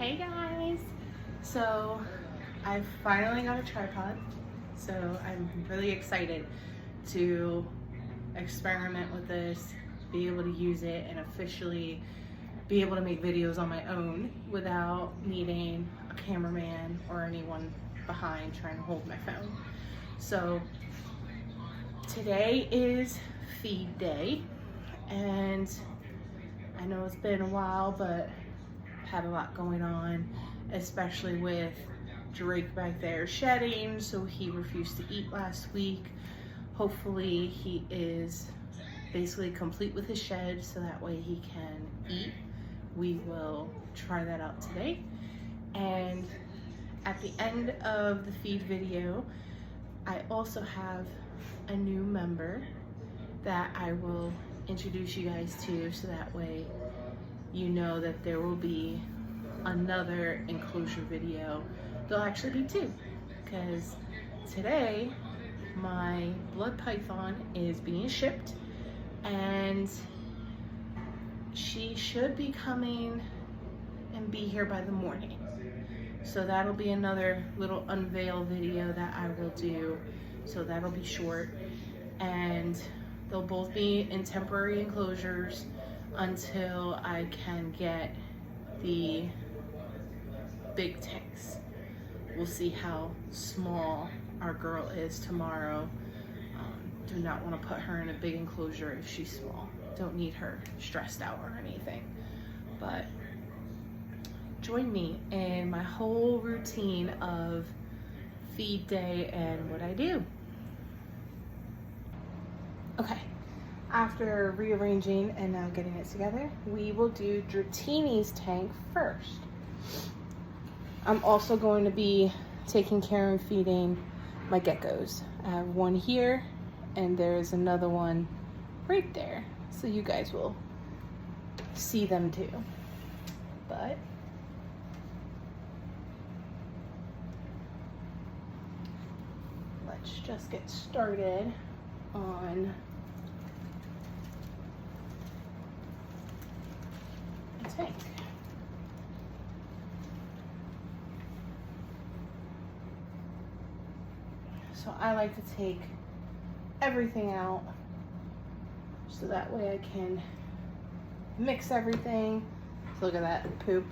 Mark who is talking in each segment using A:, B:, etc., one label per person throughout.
A: Hey guys! So I finally got a tripod, so I'm really excited to experiment with this, be able to use it and officially be able to make videos on my own without needing a cameraman or anyone behind trying to hold my phone. So today is feed day, and I know it's been a while, but had a lot going on, especially with Drake back there shedding, so he refused to eat last week. Hopefully he is basically complete with his shed so that way he can eat. We will try that out today. And at the end of the feed video, I also have a new member that I will introduce you guys to, so that way you know that there will be another enclosure video. There'll actually be two, because today my blood python is being shipped and she should be coming and be here by the morning. So that'll be another little unveil video that I will do. So that'll be short, and they'll both be in temporary enclosures until I can get the big tanks. We'll see how small our girl is tomorrow. Do not want to put her in a big enclosure if she's small. Don't need her stressed out or anything. But join me in my whole routine of feed day and what I do. Okay. After rearranging and now getting it together, we will do Dratini's tank first. I'm also going to be taking care and feeding my geckos. I have one here and there's another one right there, so you guys will see them too. But let's just get started on tank. So I like to take everything out so that way I can mix everything. So look at that poop.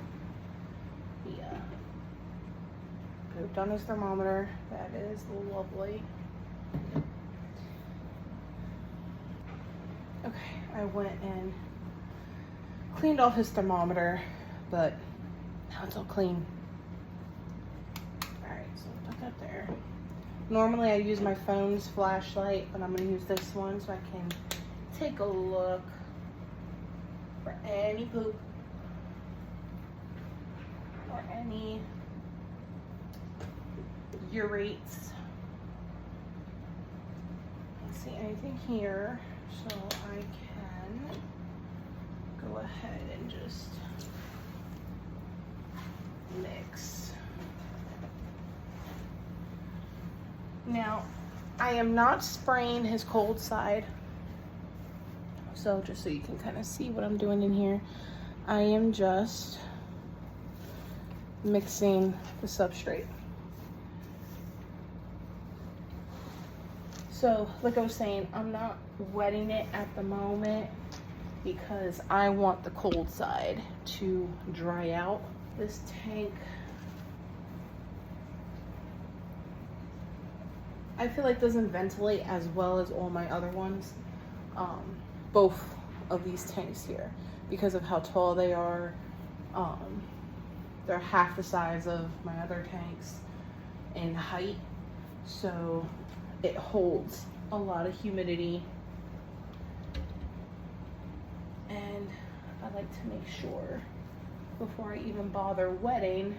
A: Yeah. Pooped on his thermometer. That is lovely. Okay, I went and cleaned off his thermometer, but now it's all clean. All right, so put that there. Normally I use my phone's flashlight, but I'm gonna use this one so I can take a look for any poop or any urates. I don't see anything here, so I can go ahead and just mix. Now, I am not spraying his cold side, so just so you can kind of see what I'm doing in here, I am just mixing the substrate. So, like I was saying, I'm not wetting it at the moment because I want the cold side to dry out. This tank, I feel like doesn't ventilate as well as all my other ones. Both of these tanks here, because of how tall they are. They're half the size of my other tanks in height, so it holds a lot of humidity. And I like to make sure before I even bother wetting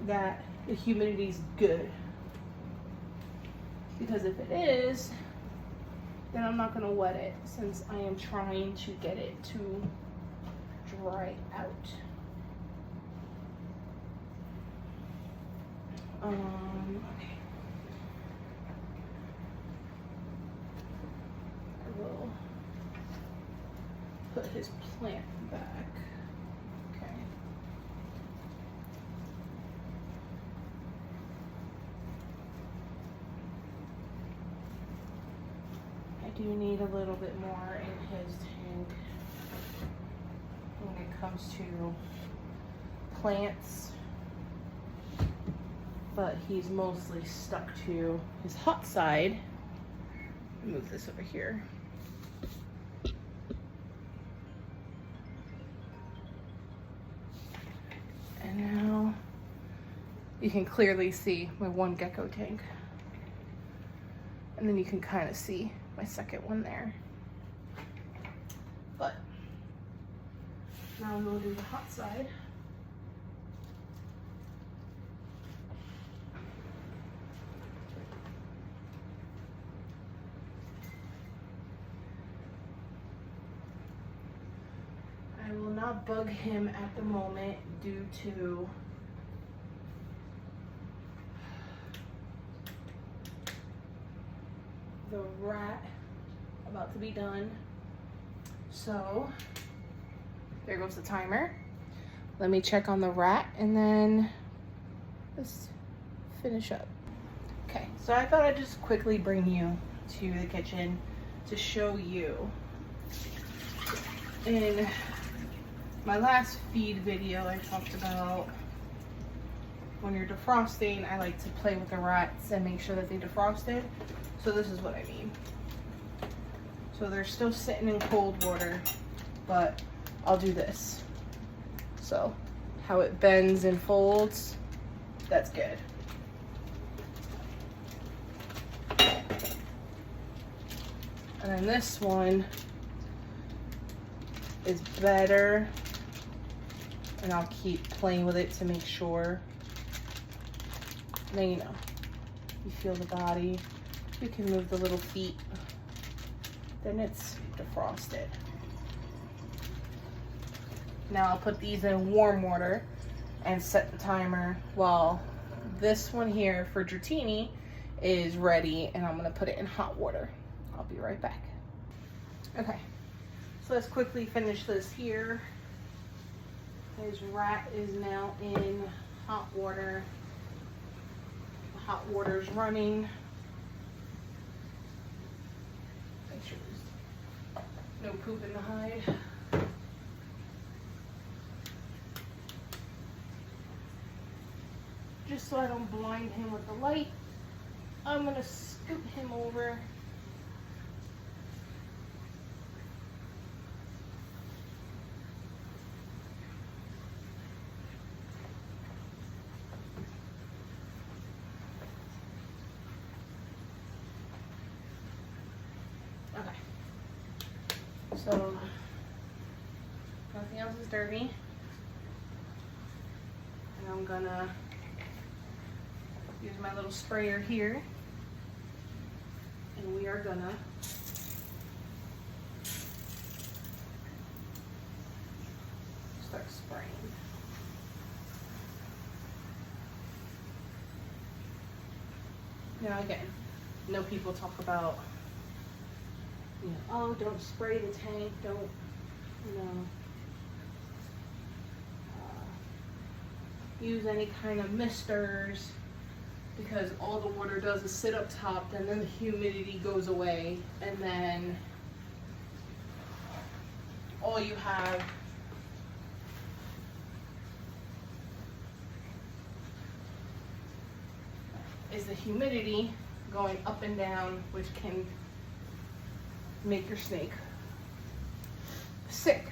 A: that the humidity's good. Because if it is, then I'm not gonna wet it, since I am trying to get it to dry out. Okay. I will put his plant back. Okay. do need a little bit more in his tank when it comes to plants, but he's mostly stuck to his hot side. Move this over here. And now you can clearly see my one gecko tank. And then you can kind of see my second one there. But now we will do the hot side. I will not bug him at the moment due to the rat about to be done. So there goes the timer. Let me check on the rat and then let's finish up. Okay, so I thought I'd just quickly bring you to the kitchen to show you. In my last feed video, I talked about when you're defrosting, I like to play with the rats and make sure that they defrosted. So this is what I mean. So they're still sitting in cold water, but I'll do this. So how it bends and folds, that's good. And then this one is better, and I'll keep playing with it to make sure. Now you know, you feel the body, you can move the little feet, then it's defrosted. Now I'll put these in warm water and set the timer while this one here for Dratini is ready, and I'm gonna put it in hot water. I'll be right back. Okay, so let's quickly finish this here. His rat is now in hot water. The hot water's running. Make sure there's no poop in the hide. Just so I don't blind him with the light, I'm gonna scoot him over. Okay. So nothing else is dirty. And I'm gonna use my little sprayer here, and we are gonna start spraying. Now again, I know people talk about, you know, oh, don't spray the tank, don't, you know, use any kind of misters, because all the water does is sit up top, and then the humidity goes away, and then all you have is the humidity going up and down, which can make your snake sick.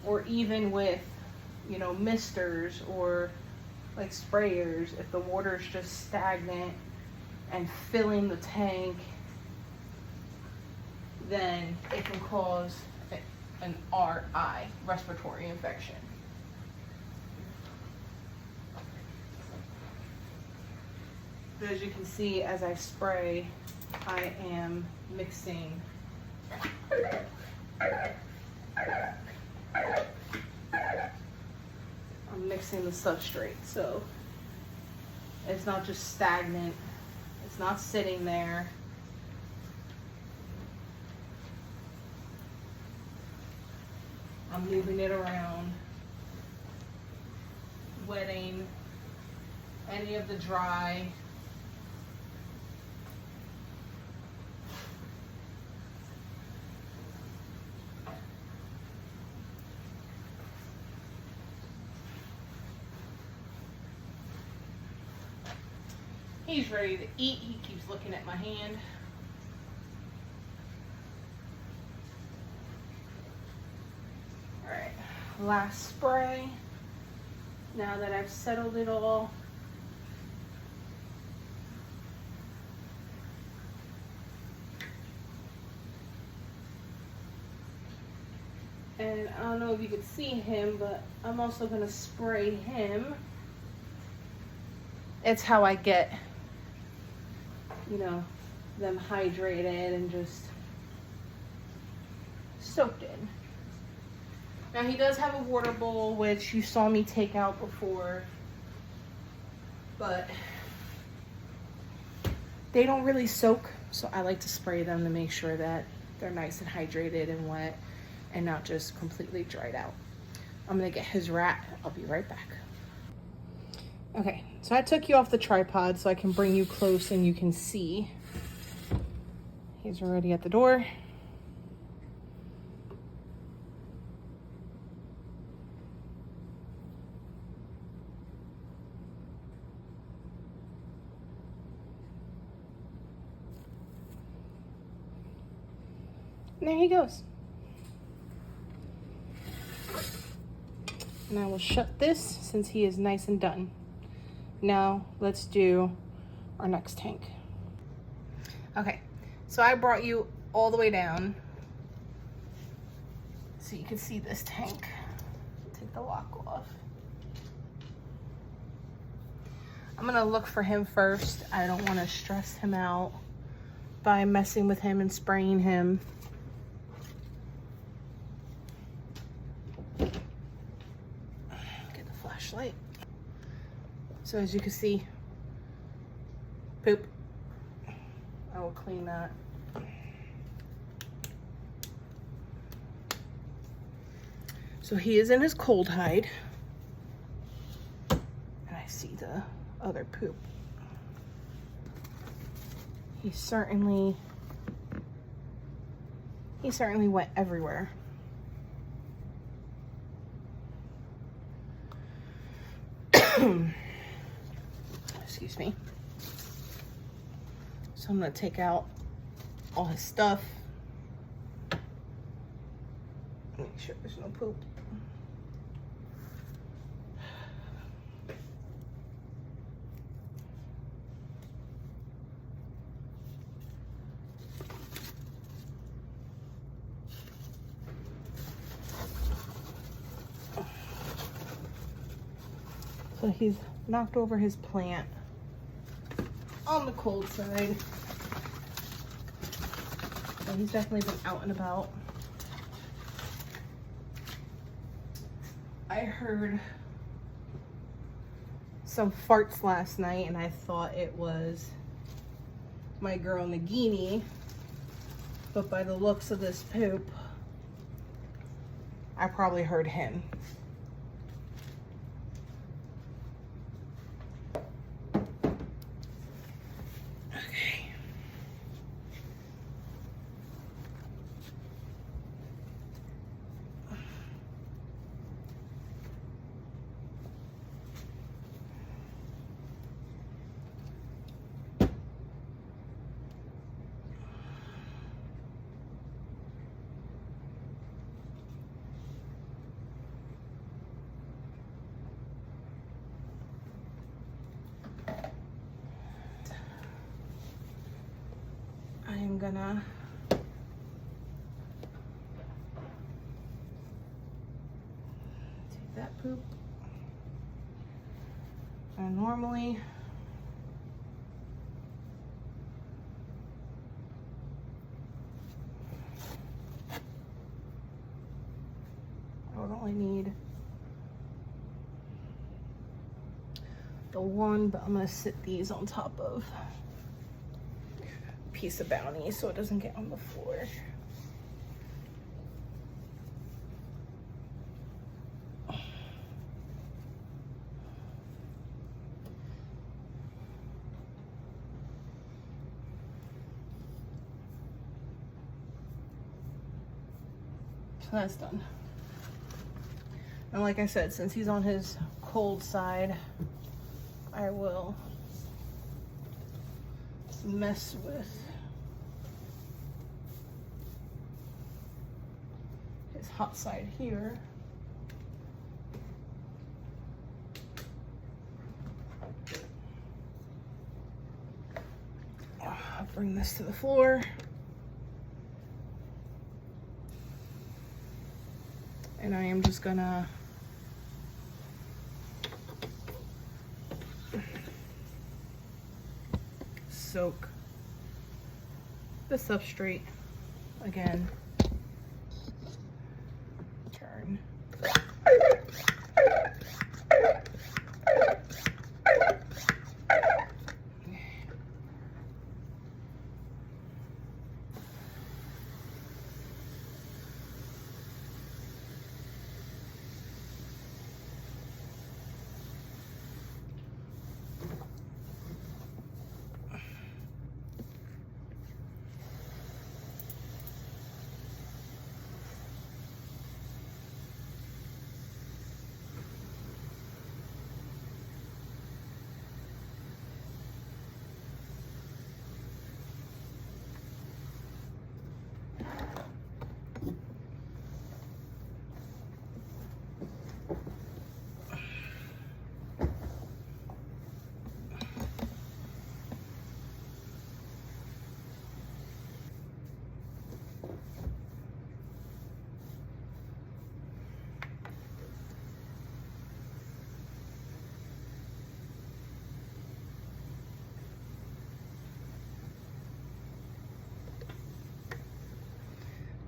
A: Or even with, you know, misters or like sprayers, if the water is just stagnant and filling the tank, then it can cause an RI, respiratory infection. But as you can see, as I spray, I am mixing the substrate, so it's not just stagnant, it's not sitting there. I'm moving it around, wetting any of the dry. He's ready to eat. He keeps looking at my hand. All right, last spray. Now that I've settled it all. And I don't know if you could see him, but I'm also gonna spray him. It's how I get, you know, them hydrated and just soaked in. Now he does have a water bowl, which you saw me take out before, but they don't really soak, so I like to spray them to make sure that they're nice and hydrated and wet and not just completely dried out. I'm gonna get his rat. I'll be right back. Okay, so I took you off the tripod so I can bring you close and you can see. He's already at the door. And there he goes. And I will shut this since he is nice and done. Now let's do our next tank. Okay, so I brought you all the way down so you can see this tank. Take the lock off. I'm gonna look for him first. I don't wanna stress him out by messing with him and spraying him. Get the flashlight. So as you can see, poop. I will clean that. So he is in his cold hide. And I see the other poop. He certainly went everywhere. Excuse me. So I'm gonna take out all his stuff. Make sure there's no poop. So he's knocked over his plant on the cold side. So he's definitely been out and about. I heard some farts last night and I thought it was my girl Nagini, but by the looks of this poop, I probably heard him. I'm gonna take that poop. And normally I would only need the one, but I'm gonna sit these on top of piece of Bounty so it doesn't get on the floor. So that's done. And like I said, since he's on his cold side, I will mess with his hot side here. I'll bring this to the floor. And I am just gonna soak the substrate again. Turn.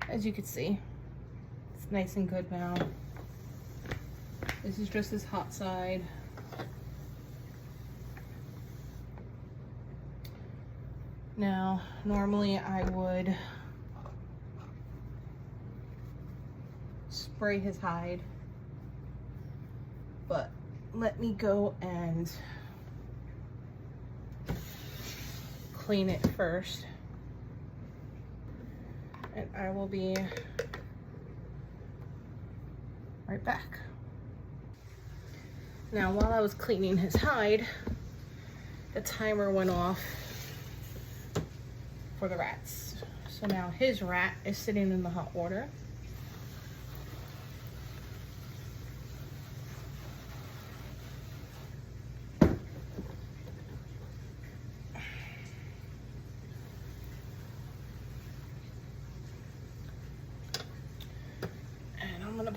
A: As you can see, it's nice and good now. This is just his hot side. Now, normally I would spray his hide, but let me go and clean it first. And I will be right back. Now, while I was cleaning his hide, the timer went off for the rats. So now his rat is sitting in the hot water.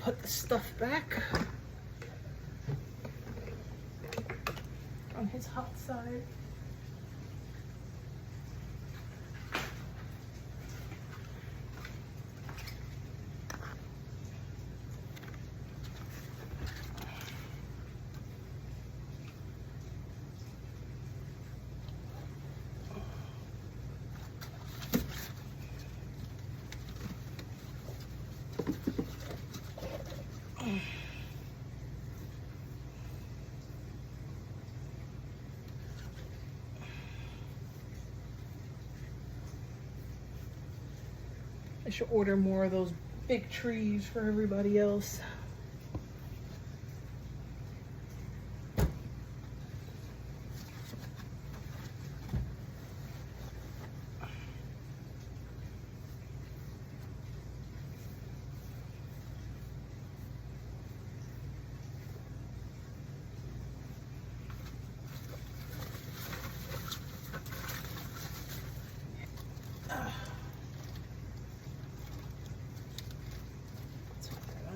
A: Put the stuff back on his hot side. I should order more of those big trees for everybody else.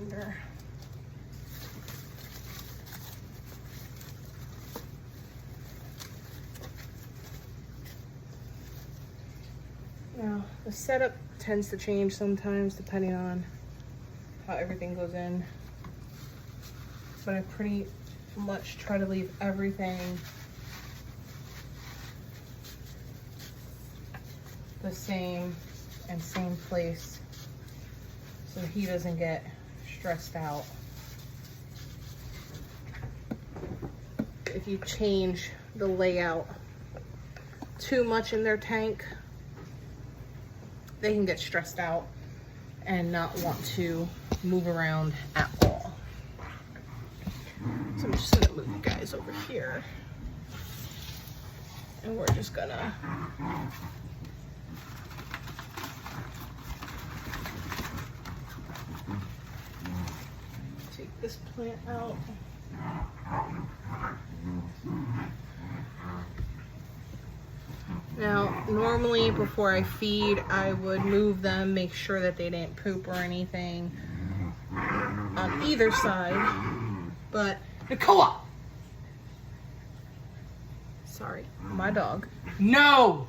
A: Under. Now, the setup tends to change sometimes depending on how everything goes in, but I pretty much try to leave everything the same and same place so he doesn't get stressed out. If you change the layout too much in their tank, they can get stressed out and not want to move around at all. So I'm just gonna move you guys over here. And we're just gonna take this plant out. Now, normally before I feed, I would move them, make sure that they didn't poop or anything on either side, but
B: Nicola!
A: sorry, my dog.
B: No!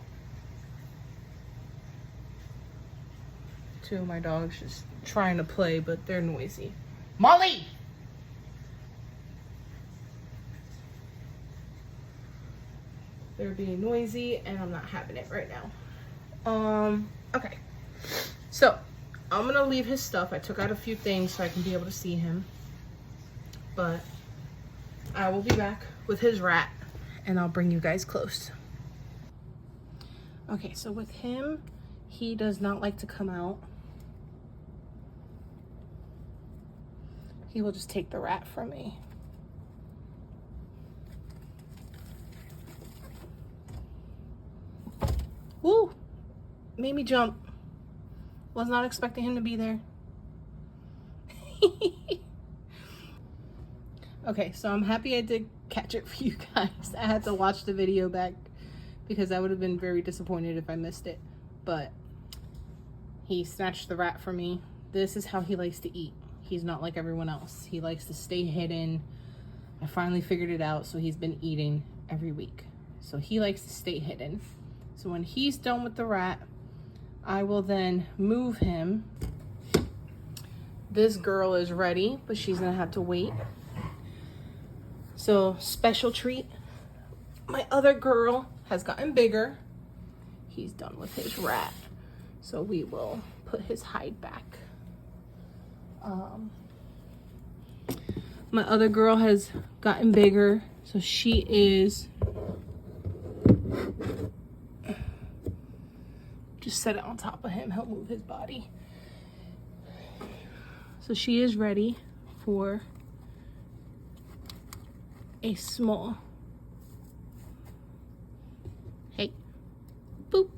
A: Two of my dogs just trying to play, but they're noisy.
B: Molly!
A: They're being noisy and I'm not having it right now. Okay. So, I'm gonna leave his stuff. I took out a few things so I can be able to see him. But I will be back with his rat and I'll bring you guys close. Okay, so with him, he does not like to come out. He will just take the rat from me. Woo! Made me jump. Was not expecting him to be there. Okay, so I'm happy I did catch it for you guys. I had to watch the video back because I would have been very disappointed if I missed it. But he snatched the rat from me. This is how he likes to eat. He's not like everyone else. He likes to stay hidden. I finally figured it out, so he's been eating every week. So he likes to stay hidden. So when he's done with the rat, I will then move him. This girl is ready, but she's gonna have to wait. So special treat. My other girl has gotten bigger. He's done with his rat. So we will put his hide back. My other girl has gotten bigger. So she is, just set it on top of him. He'll move his body. So she is ready for a small, hey, boop.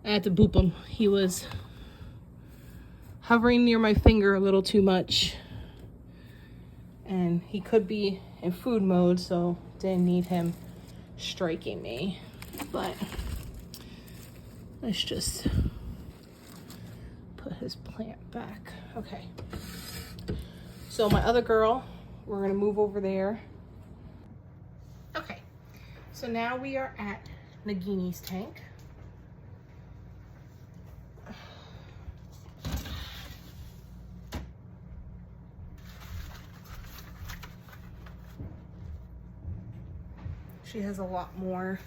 A: I had to boop him. He was hovering near my finger a little too much. And he could be in food mode, so didn't need him striking me. But let's just put his plant back. Okay. So my other girl, we're gonna move over there. Okay. So now we are at Nagini's tank. She has a lot more.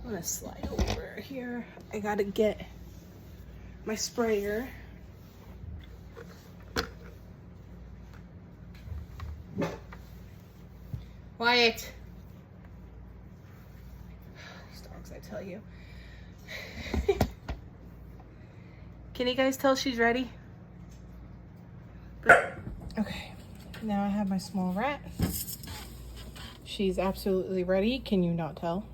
A: I'm gonna slide over here. I gotta get my sprayer. Wyatt. These dogs, I tell you. Can you guys tell she's ready? Okay, now I have my small rat. She's absolutely ready. Can you not tell?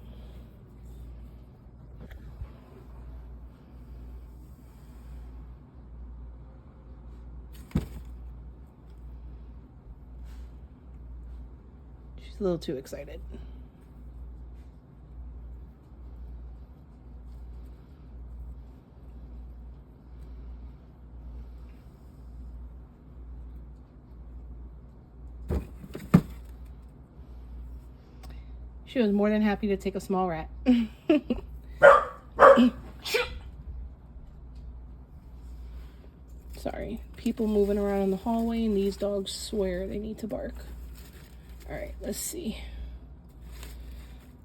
A: She's a little too excited. She was more than happy to take a small rat. Sorry, people moving around in the hallway and these dogs swear they need to bark. All right, let's see.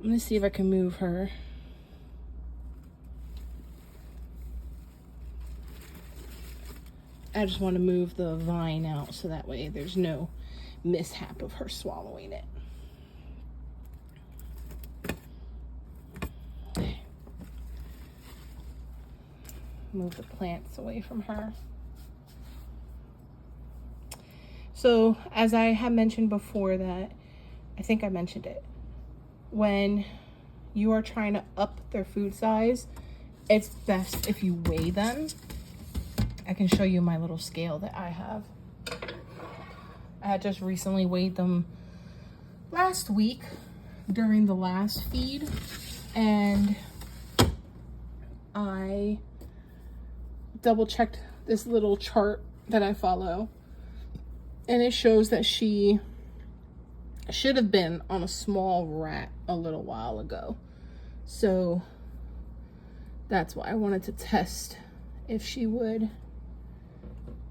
A: I'm gonna see if I can move her. I just want to move the vine out so that way there's no mishap of her swallowing it. Move the plants away from her. So as I had mentioned before, that I think I mentioned it, when you are trying to up their food size, it's best if you weigh them. I can show you my little scale that I have. I had just recently weighed them last week during the last feed, and I double checked this little chart that I follow, and it shows that she should have been on a small rat a little while ago. So that's why I wanted to test if she would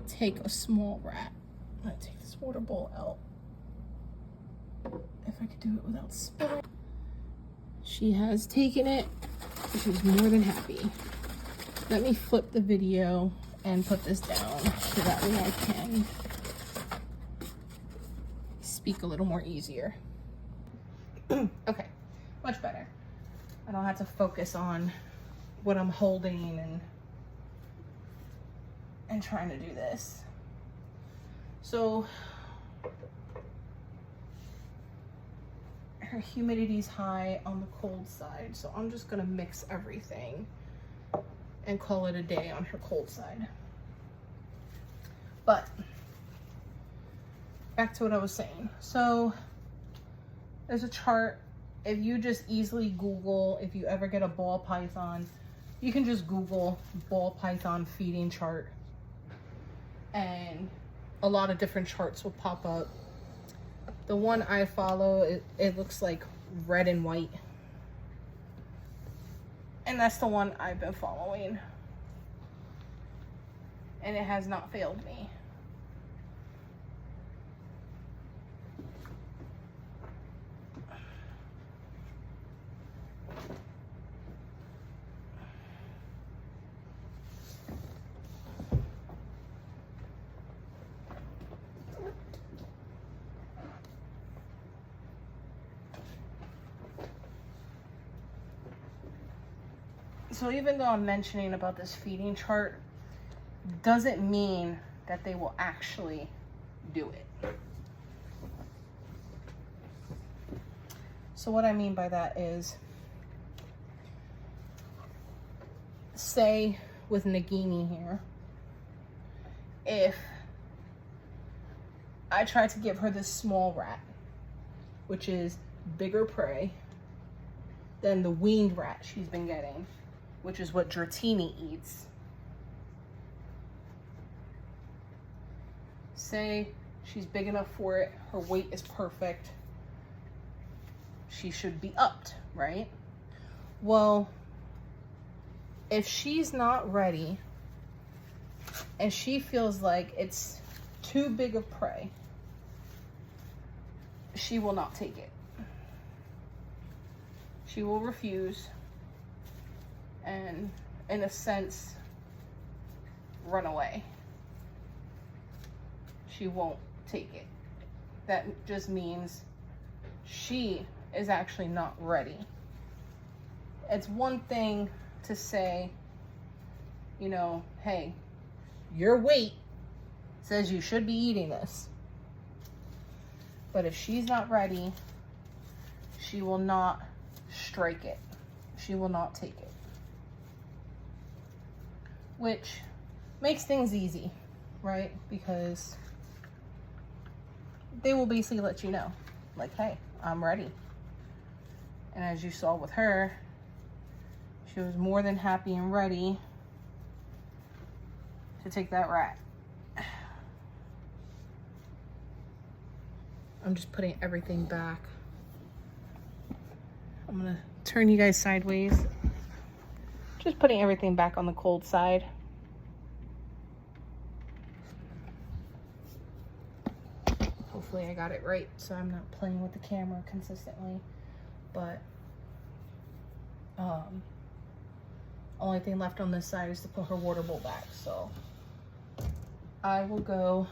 A: take a small rat. I'm gonna take this water bowl out if I could do it without spilling. She has taken it. She's more than happy. Let me flip the video and put this down so that way I can speak a little more easier. Okay, much better. I don't have to focus on what I'm holding and trying to do this. So her humidity's high on the cold side, so I'm just gonna mix everything and call it a day on her cold side. But back to what I was saying. So there's a chart. If you just easily Google, if you ever get a ball python, you can just Google ball python feeding chart, and a lot of different charts will pop up. The one I follow, it looks like red and white, and that's the one I've been following, and it has not failed me. So even though I'm mentioning about this feeding chart, doesn't mean that they will actually do it. So what I mean by that is, say with Nagini here, if I try to give her this small rat, which is bigger prey than the weaned rat she's been getting, which is what Dratini eats. Say she's big enough for it, her weight is perfect, she should be upped, right? Well, if she's not ready and she feels like it's too big of prey, she will not take it. She will refuse and, in a sense, run away. She won't take it. That just means she is actually not ready. It's one thing to say, you know, hey, your weight says you should be eating this. But if she's not ready, she will not strike it. She will not take it. Which makes things easy, right? Because they will basically let you know, like, hey, I'm ready. And as you saw with her, she was more than happy and ready to take that rat. I'm just putting everything back. I'm gonna turn you guys sideways. Just putting everything back on the cold side. Hopefully I got it right, so I'm not playing with the camera consistently. But only thing left on this side is to put her water bowl back. So I will go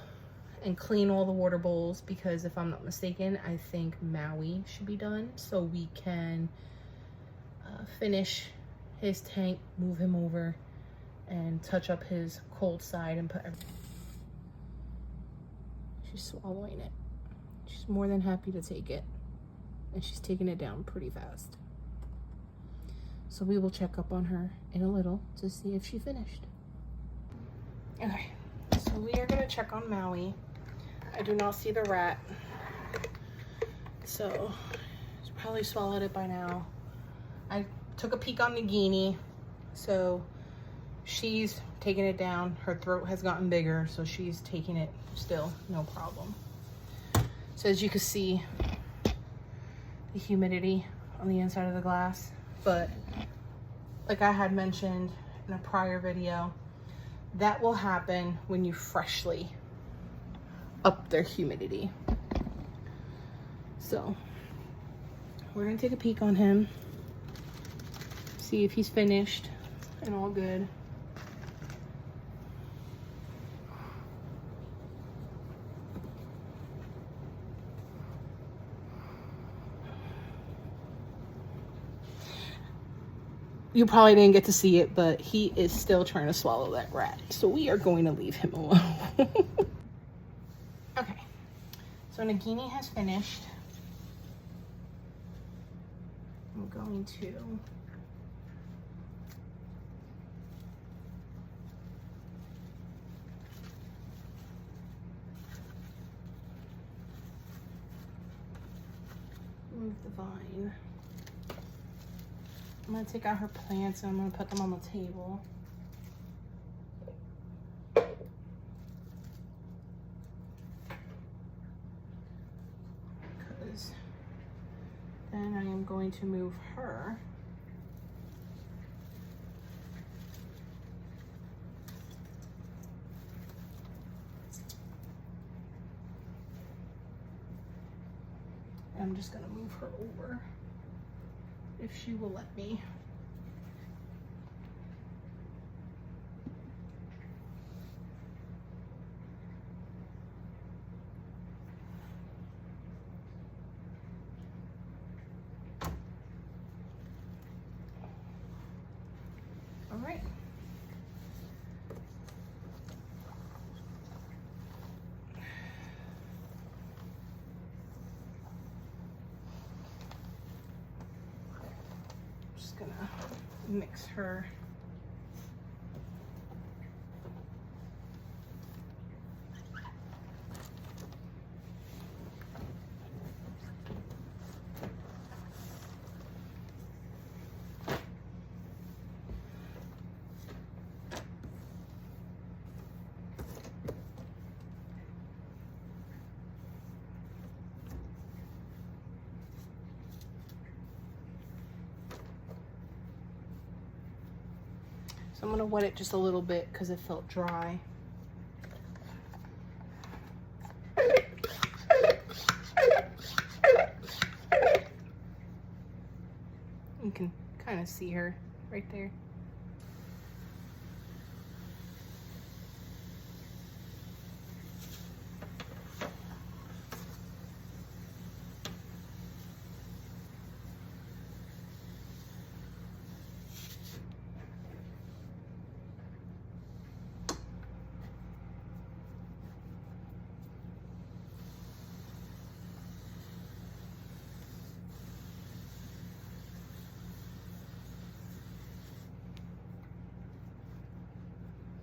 A: and clean all the water bowls, because if I'm not mistaken, I think Maui should be done, so we can finish his tank, move him over, and touch up his cold side and put everything. She's swallowing it. She's more than happy to take it. and she's taking it down pretty fast. So we will check up on her in a little to see if she finished. Okay, so we are gonna check on Maui. I do not see the rat, so it's probably swallowed it by now. I took a peek on Nagini, so she's taking it down. Her throat has gotten bigger, so she's taking it still, no problem. So as you can see, the humidity on the inside of the glass, but like I had mentioned in a prior video, that will happen when you freshly up their humidity. So we're gonna take a peek on him, see if he's finished and all good. You probably didn't get to see it, but he is still trying to swallow that rat. So we are going to leave him alone. Okay, so Nagini has finished. I'm going to move the vine. I'm gonna take out her plants and I'm gonna put them on the table. Because then I am going to move her. I'm just gonna move her over, if she will let me. All right. Just gonna mix her. So I'm gonna wet it just a little bit because it felt dry. You can kind of see her right there.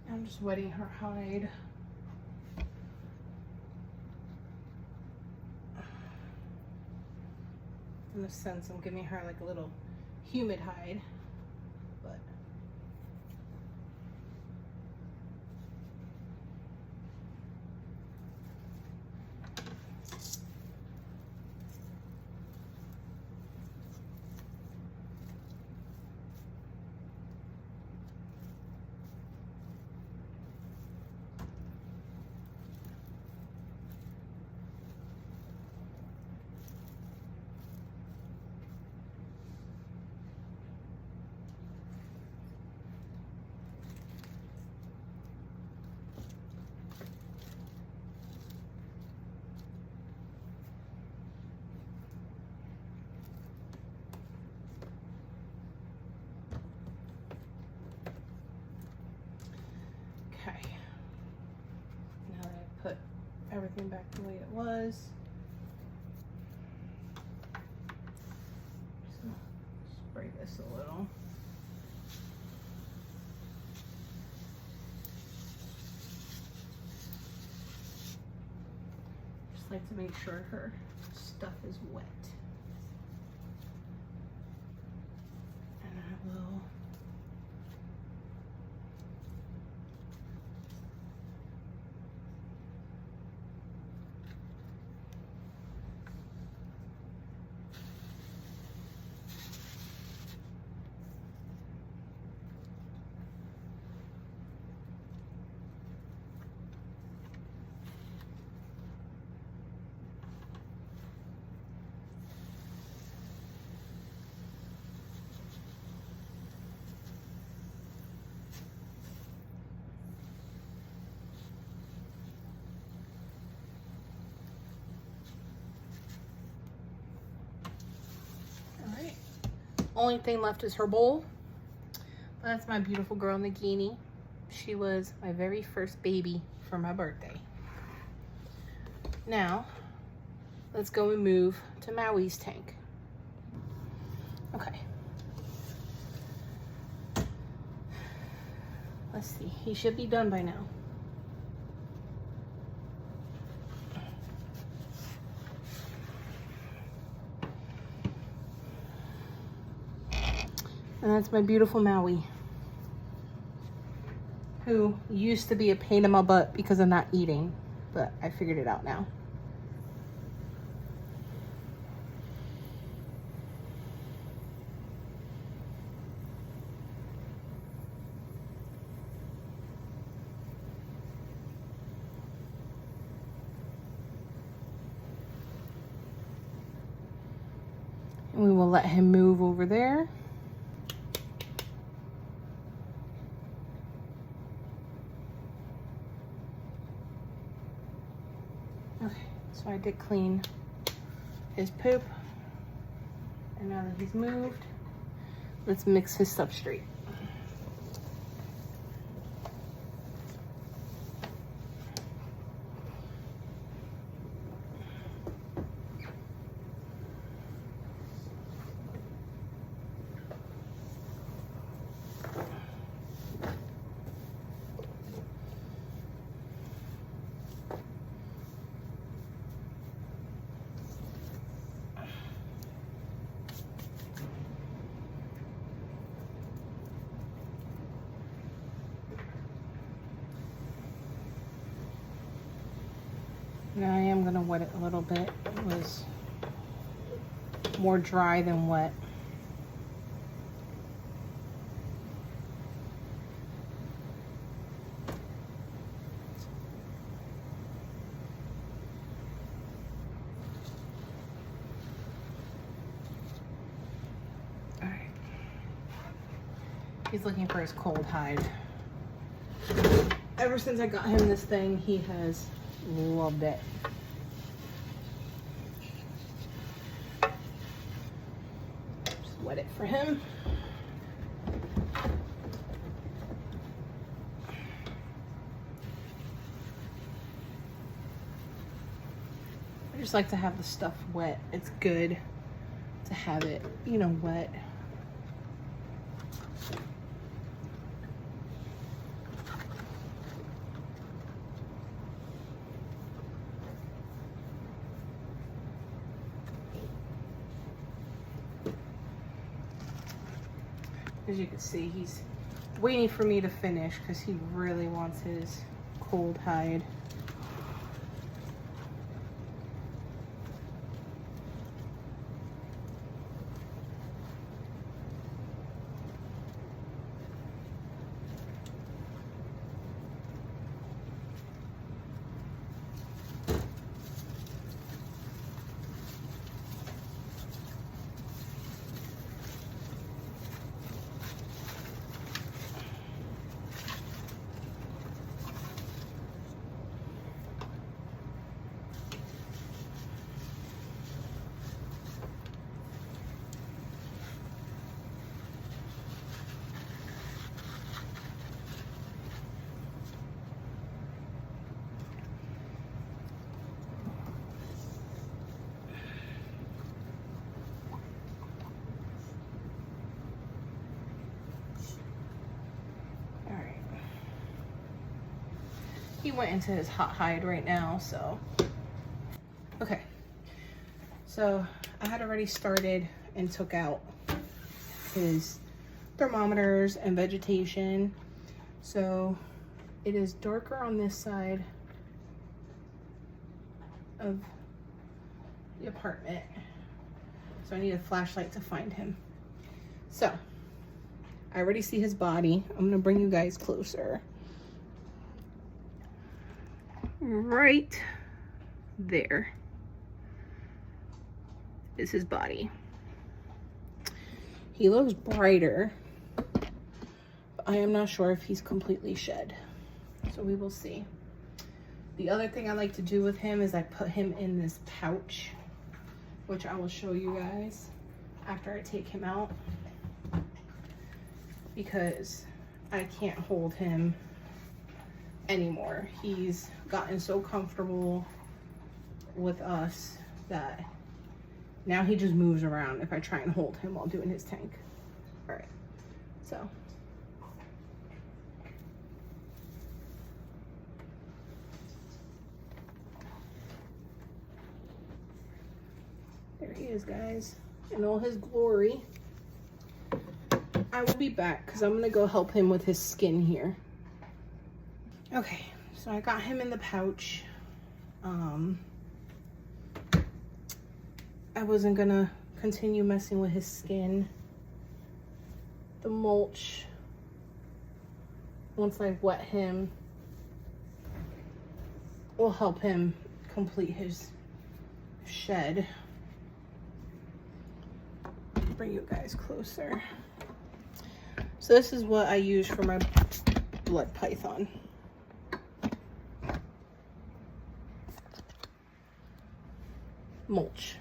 A: I'm just wetting her hide. In a sense, I'm giving her like a little humid hide, but okay. Now that I put everything back the way it was, break this a little. Just like to make sure her stuff is wet. And I will only thing left is her bowl. That's my beautiful girl Nagini. She was my very first baby for my birthday. Now, let's go and move to Maui's tank. Okay. Let's see, he should be done by now. And that's my beautiful Maui, who used to be a pain in my butt because of not eating, but I figured it out now. And we will let him move over there. Okay, so I did clean his poop, and now that he's moved, let's mix his substrate. Now I am gonna wet it a little bit. It was more dry than wet. All right. He's looking for his cold hide. Ever since I got him this thing, he has loved it. Just wet it for him. I just like to have the stuff wet. It's good to have it, you know, wet. As you can see, he's waiting for me to finish because he really wants his cold hide. he went into his hot hide right now, so. Okay, so I had already started and took out his thermometers and vegetation. So it is darker on this side of the apartment. So I need a flashlight to find him. So I already see his body. I'm gonna bring you guys closer. Right there is his body. He looks brighter, but I am not sure if he's completely shed. So we will see. The other thing I like to do with him is I put him in this pouch, which I will show you guys after I take him out, because I can't hold him anymore. He's gotten so comfortable with us that now he just moves around if I try and hold him while doing his tank. All right, so. There he is, guys, in all his glory. I will be back because I'm gonna go help him with his skin here. Okay, so I got him in the pouch. I wasn't gonna continue messing with his skin. The mulch, once I wet him, will help him complete his shed. Bring you guys closer. So this is what I use for my blood python. Mulch.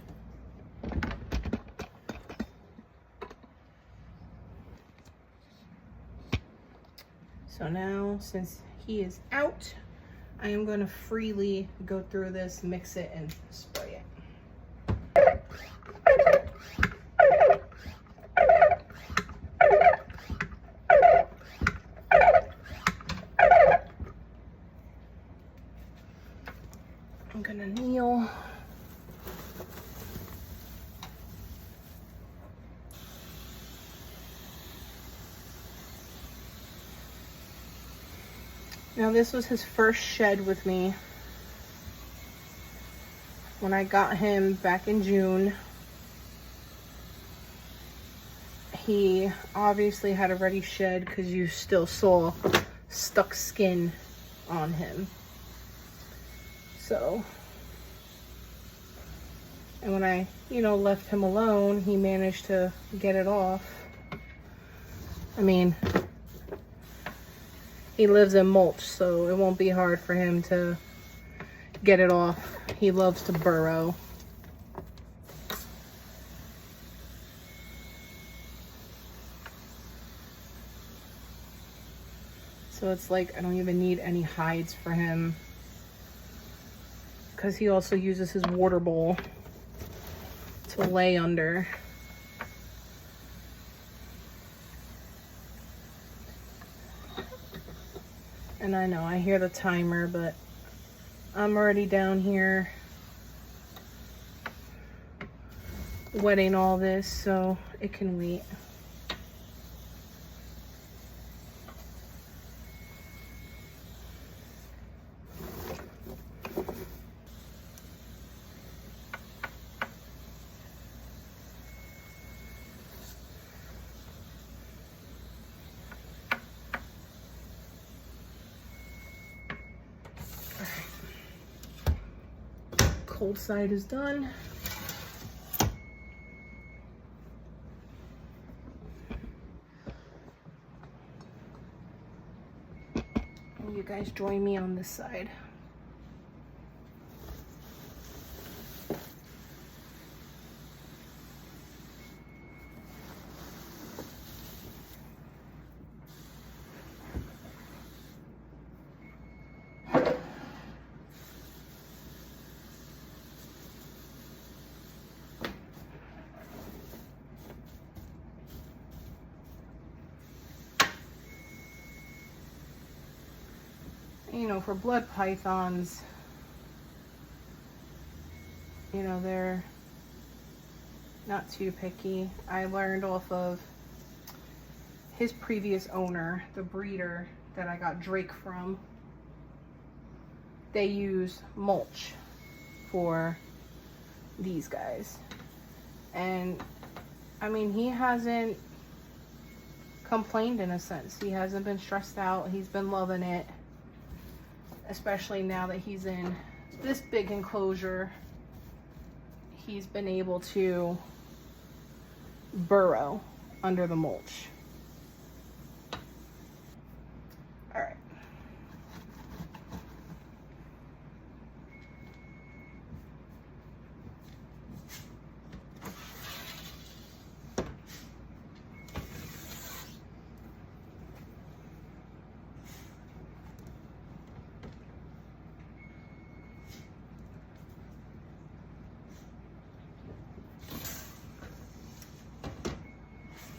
A: So now, since he is out, I am going to freely go through this, mix it, and spray it. I'm gonna kneel. Now this was his first shed with me. When I got him back in June, he obviously had already shed because you still saw stuck skin on him. So, and when I, left him alone, he managed to get it off. I mean, he lives in mulch, so it won't be hard for him to get it off. He loves to burrow. So it's like I don't even need any hides for him, because he also uses his water bowl to lay under. And I know I hear the timer, but I'm already down here wetting all this, so it can wait. Cold side is done. And you guys join me on this side. you know, for blood pythons, you know, they're not too picky. I learned off of his previous owner, the breeder that I got Drake from. They use mulch for these guys. And I mean, he hasn't complained in a sense. He hasn't been stressed out. He's been loving it. Especially now that he's in this big enclosure. He's been able to burrow under the mulch. All right.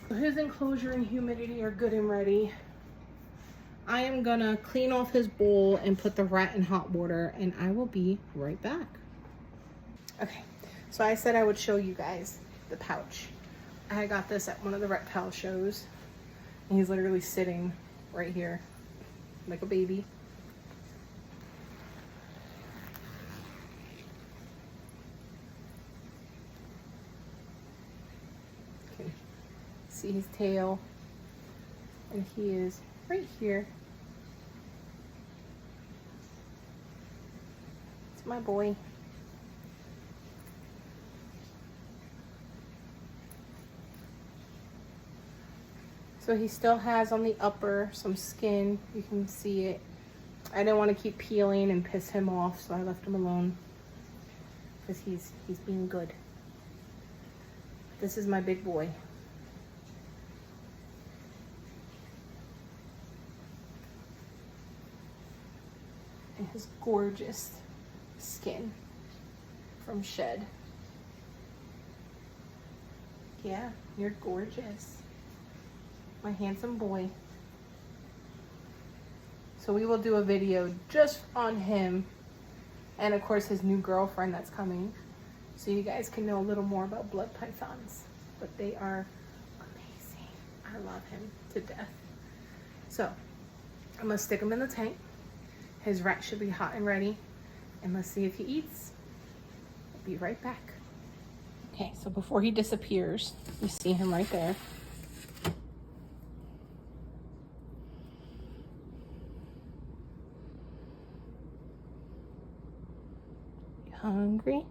A: His enclosure and humidity are good and ready. I am gonna clean off his bowl and put the rat in hot water, and I will be right back. Okay, so I said I would show you guys the pouch. I got this at one of the reptile shows, and he's literally sitting right here like a baby. See his tail, and he is right here. It's my boy. So he still has on the upper some skin. You can see it. I didn't want to keep peeling and piss him off, so I left him alone because he's being good. This is my big boy. And his gorgeous skin from shed. Yeah, you're gorgeous. My handsome boy. So we will do a video just on him and of course his new girlfriend that's coming. So you guys can know a little more about blood pythons. But they are amazing. I love him to death. So I'm gonna stick him in the tank. His rat should be hot and ready. And let's see if he eats. I'll be right back. Okay, so before he disappears, you see him right there. You hungry?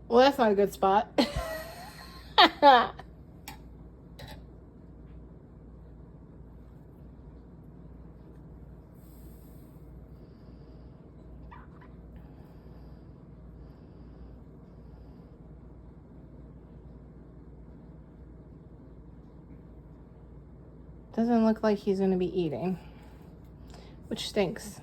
A: Well, that's not a good spot. Doesn't look like he's going to be eating, which stinks.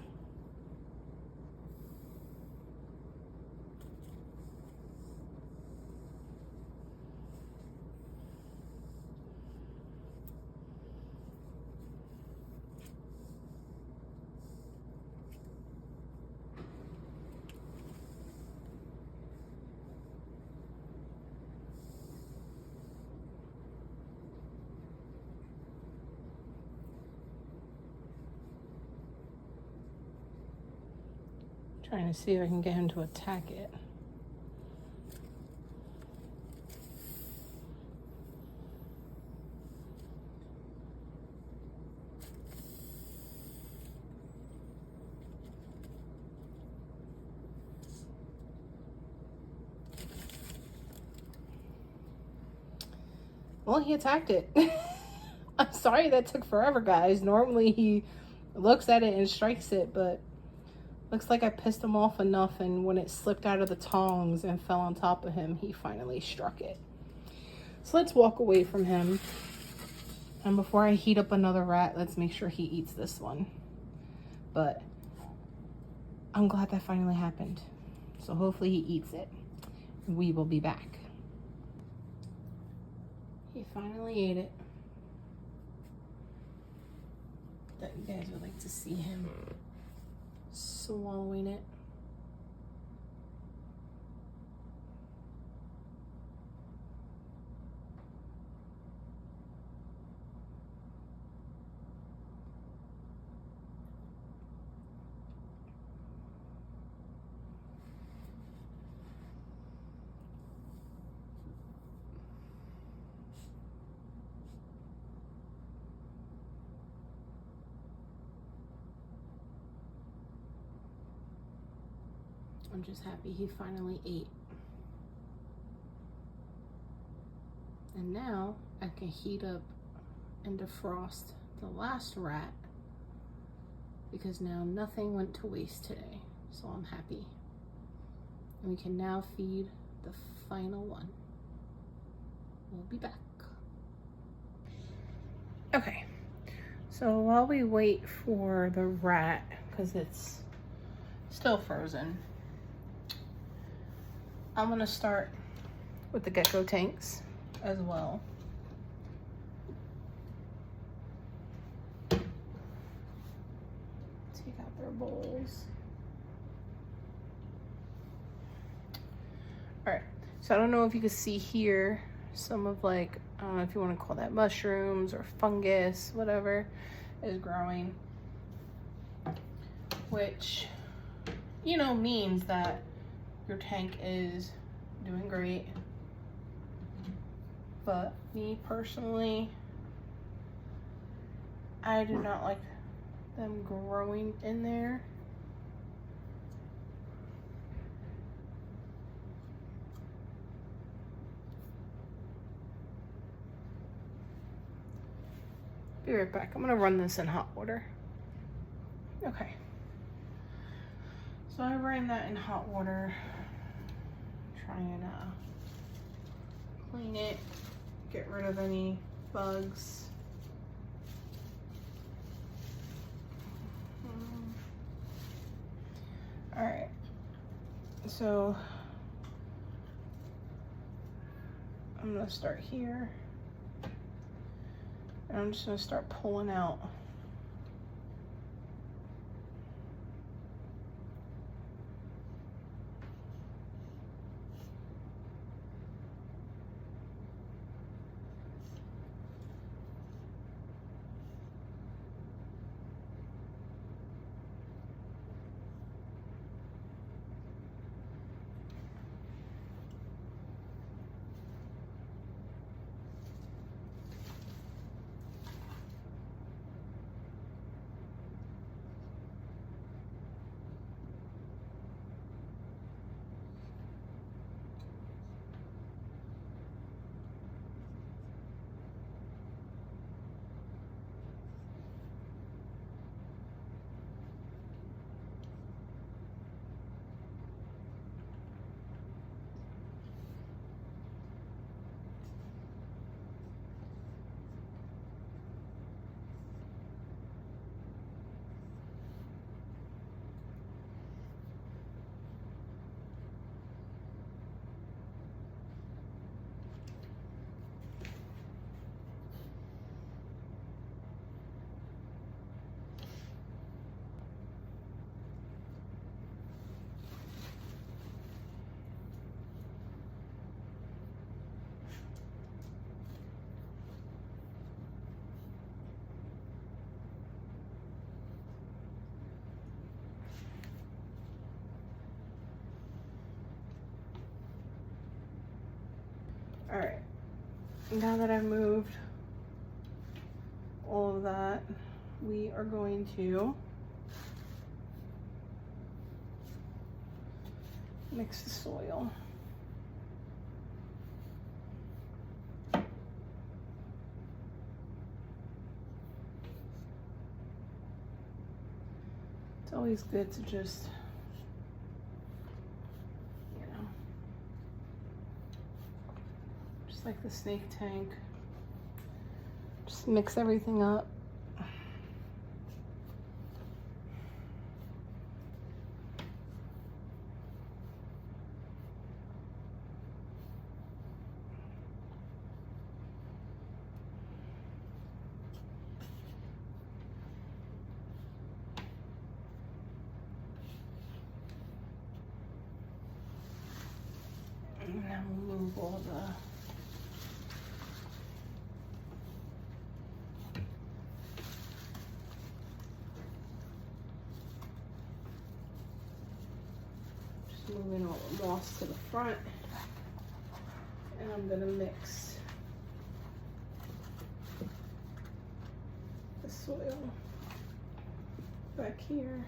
A: Trying to see if I can get him to attack it. Well, he attacked it. I'm sorry that took forever, guys. Normally he looks at it and strikes it, but looks like I pissed him off enough, and when it slipped out of the tongs and fell on top of him, he finally struck it. So let's walk away from him. And before I heat up another rat, let's make sure he eats this one. But I'm glad that finally happened. So hopefully he eats it. We will be back. He finally ate it. That you guys would like to see him swallowing it. I'm just happy he finally ate. And now I can heat up and defrost the last rat, because now nothing went to waste today. So I'm happy. And we can now feed the final one. We'll be back. Okay, so while we wait for the rat, because it's still frozen, I'm gonna start with the gecko tanks as well. Take out their bowls. All right, so I don't know if you can see here some of, like, I don't know if you want to call that mushrooms or fungus, whatever is growing, which, you know, means that your tank is doing great. But me personally, I do not like them growing in there. Be right back. I'm gonna run this in hot water. Okay. So I ran that in hot water. Try and clean it, get rid of any bugs. All right. So I'm gonna start here. And I'm just gonna start pulling out All right, now that I've moved all of that, we are going to mix the soil. It's always good to just, you know, just like the snake tank, just mix everything up. And then we'll move all the moving all the moss to the front, and I'm gonna mix the soil back here.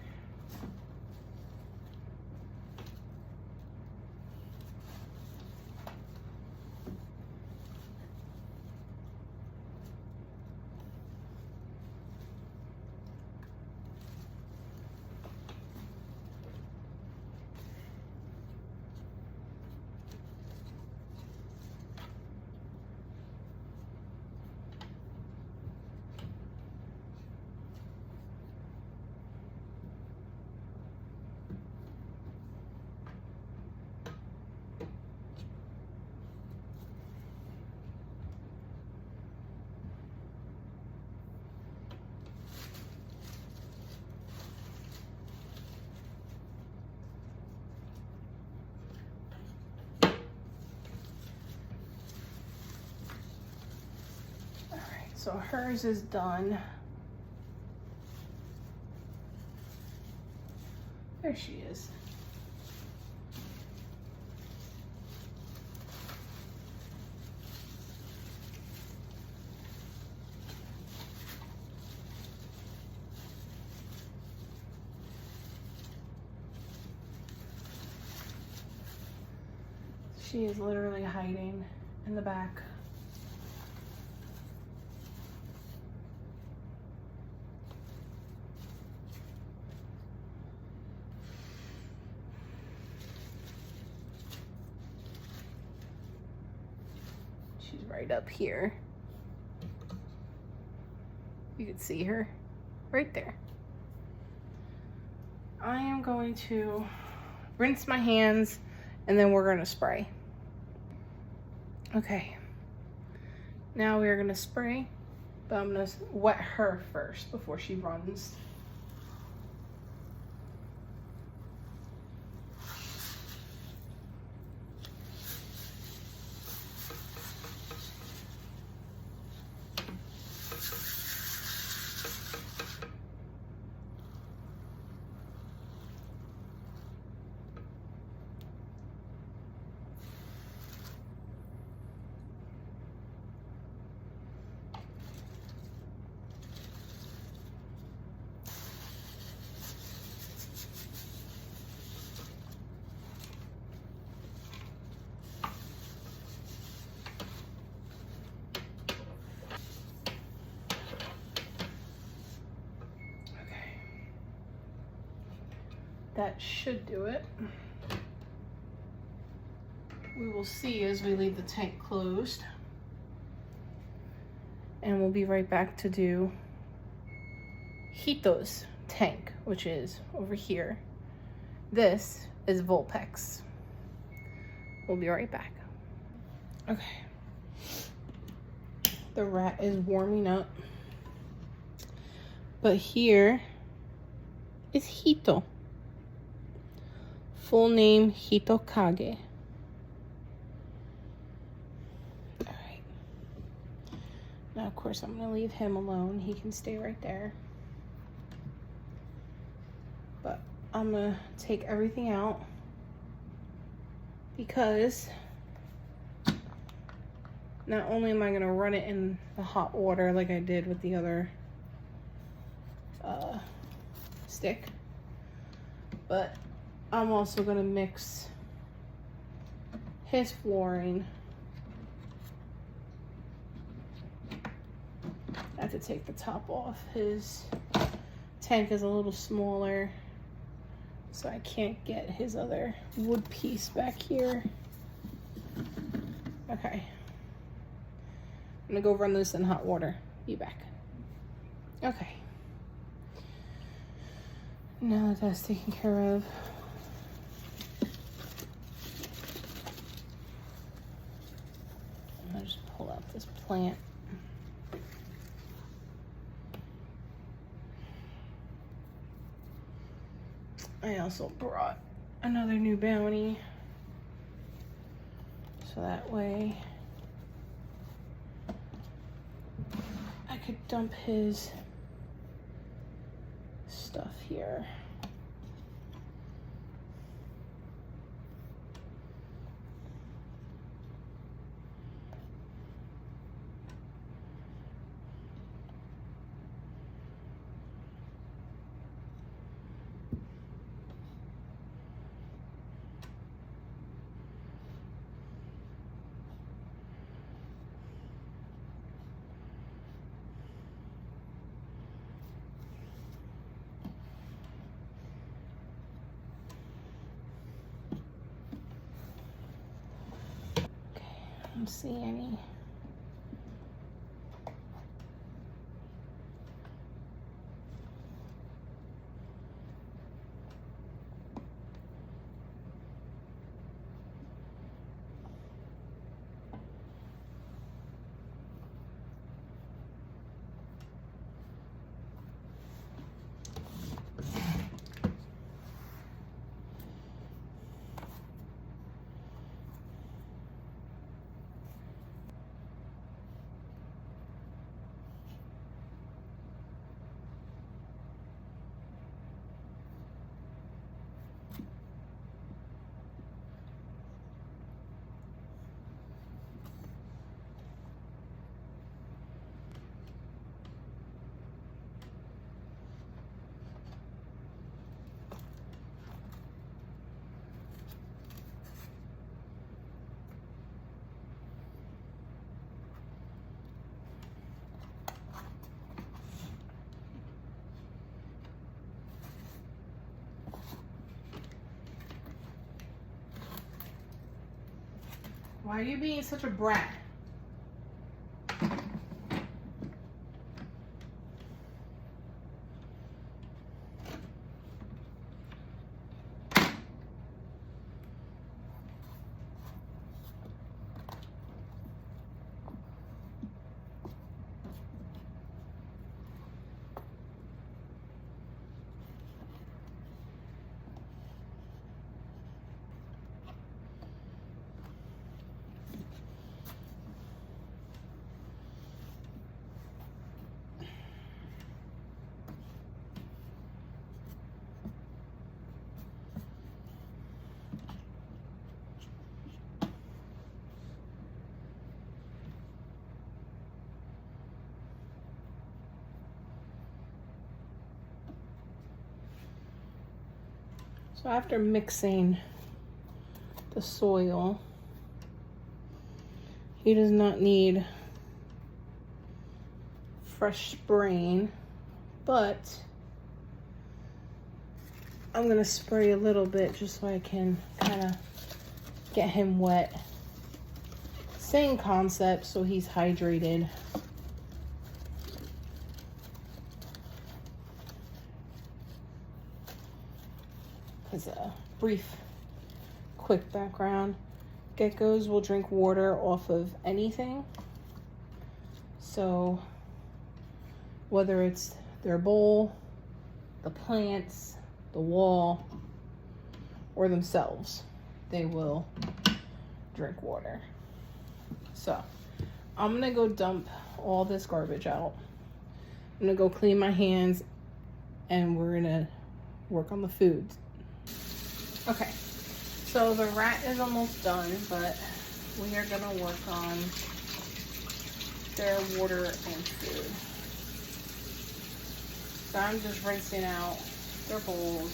A: So hers is done. There she is. She is literally hiding in the back. She's right up here. You can see her right there. I am going to rinse my hands and then we're going to spray. Okay. Now we are going to spray, but I'm going to wet her first before she runs. That should do it. We will see as we leave the tank closed. And we'll be right back to do Hito's tank, which is over here. This is Vulpex. We'll be right back. Okay. The rat is warming up. But here is Hito. Full name, Hitokage. All right. Now, of course, I'm gonna leave him alone. He can stay right there. But I'm gonna take everything out because not only am I gonna run it in the hot water like I did with the other stick, but I'm also gonna mix his flooring. I have to take the top off. His tank is a little smaller
C: So I can't get his other wood piece back here. Okay. I'm gonna go run this in hot water. Be back. Okay. Now that that's taken care of, I'm gonna just pull out this plant. I also brought another new bounty, so that way I could dump his stuff here. I don't see any. Why are you being such a brat? So after mixing the soil, he does not need fresh spraying, but I'm gonna spray a little bit just so I can kind of get him wet. Same concept, so he's hydrated. As a brief, quick background, geckos will drink water off of anything. So whether it's their bowl, the plants, the wall, or themselves, they will drink water. So I'm gonna go dump all this garbage out. I'm gonna go clean my hands, and we're gonna work on the food. Okay, so the rat is almost done, but we are gonna work on their water and food. So I'm just rinsing out their bowls.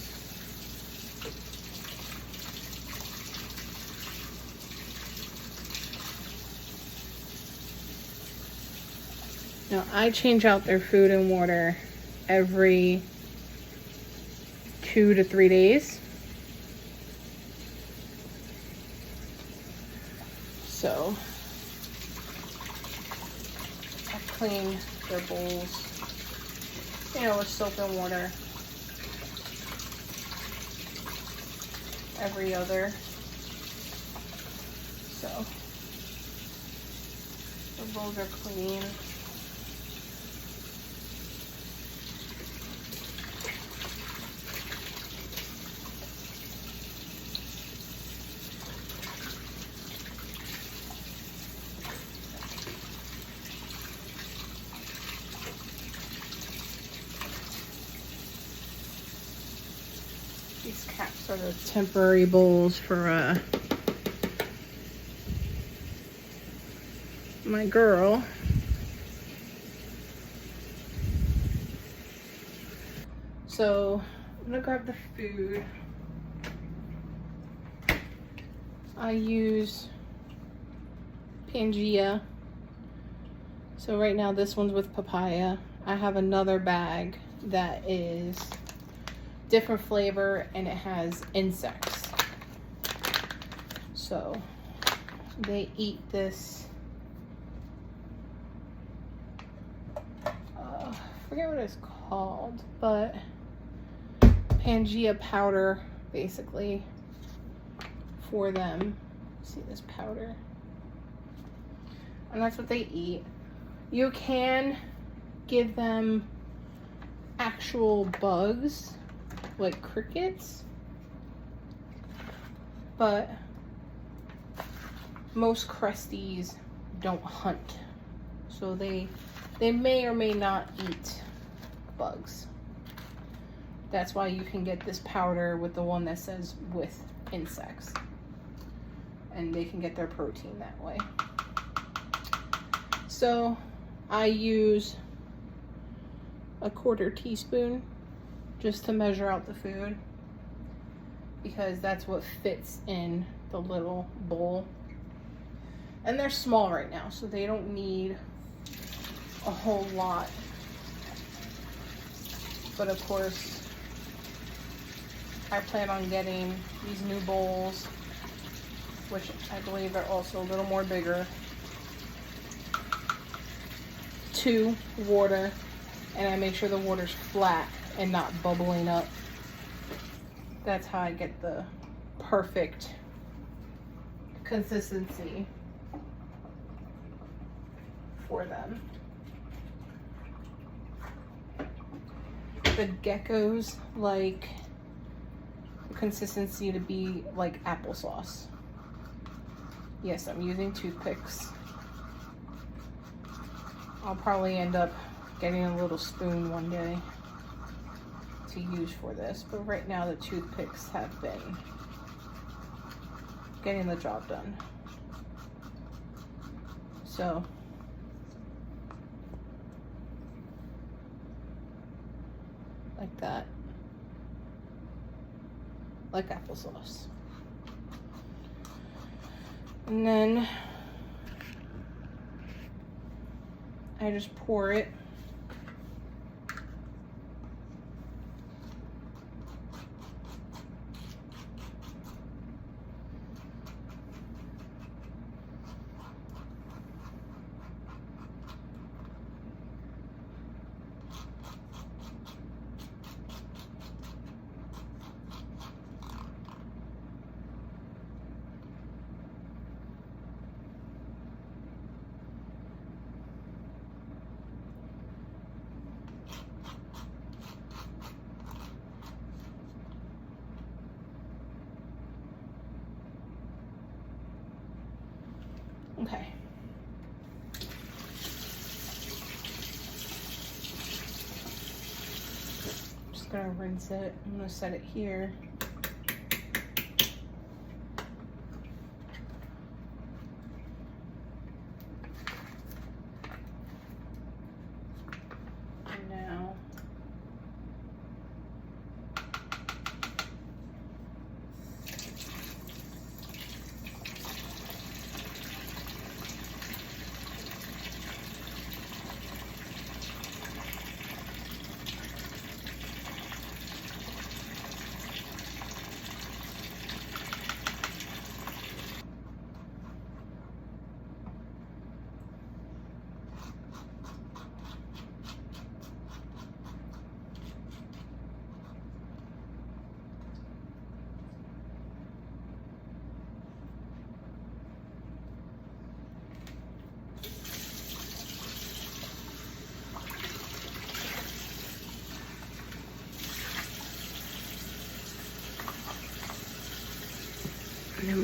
C: Now I change out their food and water every 2 to 3 days. So I clean their bowls, you know, with soap and water every other. So the bowls are clean. These caps are the temporary bowls for my girl. So I'm gonna grab the food. I use Pangea. So right now this one's with papaya. I have another bag that is different flavor and it has insects. So they eat this, I forget what it's called, but Pangea powder basically for them. See this powder? And that's what they eat. You can give them actual bugs like crickets, but most cresties don't hunt, so they may or may not eat bugs. That's why you can get this powder with the one that says with insects, and they can get their protein that way. So I use a 1/4 teaspoon just to measure out the food, because that's what fits in the little bowl. And they're small right now, so they don't need a whole lot. But of course, I plan on getting these new bowls, which I believe are also a little more bigger, to water, and I make sure the water's flat and not bubbling up. That's how I get the perfect consistency for them. The geckos like the consistency to be like applesauce. Yes, I'm using toothpicks. I'll probably end up getting a little spoon one day to use for this, but right now the toothpicks have been getting the job done. So like that, like applesauce. And then I just pour it . Okay. Just gonna rinse it. I'm gonna set it here. And now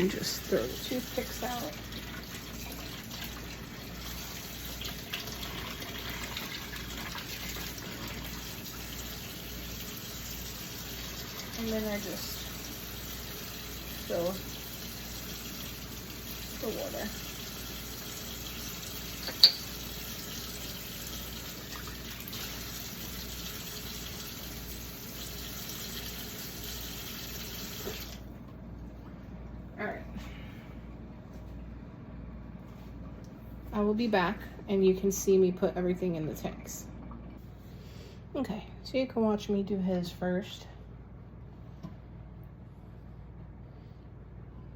C: me just throw the toothpicks out. And then I just fill the water. All right. I will be back and you can see me put everything in the tanks. Okay, so you can watch me do his first.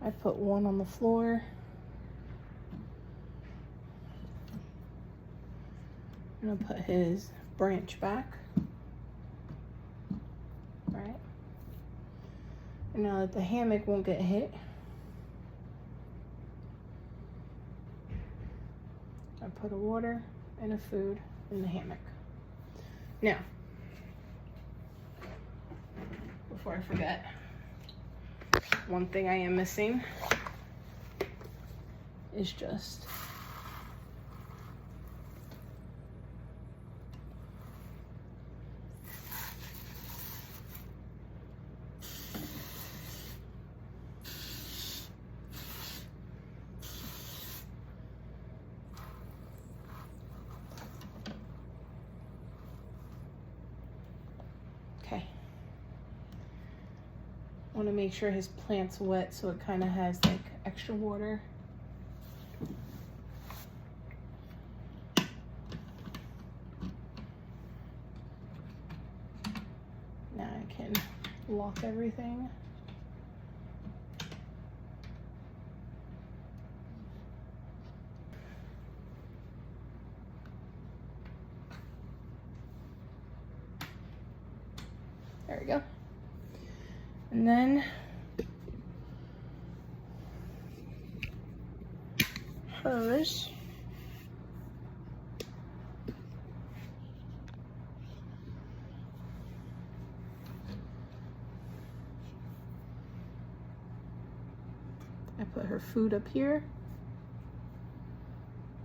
C: I put one on the floor. I'm gonna put his branch back. Right. And now that the hammock won't get hit, I put a water and a food in the hammock. Now, before I forget, one thing I am missing is just okay. I want to make sure his plant's wet so it kind of has like extra water. Now I can lock everything. There we go. And then hers. I put her food up here.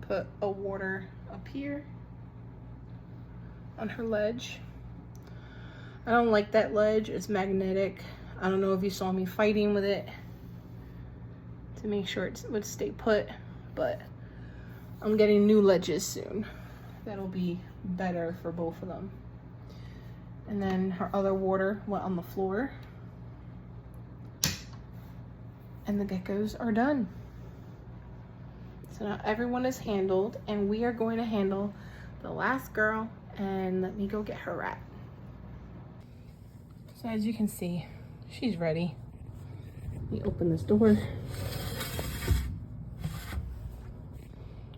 C: Put a water up here on her ledge. I don't like that ledge, it's magnetic. I don't know if you saw me fighting with it to make sure it would stay put, but I'm getting new ledges soon. That'll be better for both of them. And then her other water went on the floor. And the geckos are done. So now everyone is handled, and we are going to handle the last girl, and let me go get her rat. So as you can see, she's ready. Let me open this door.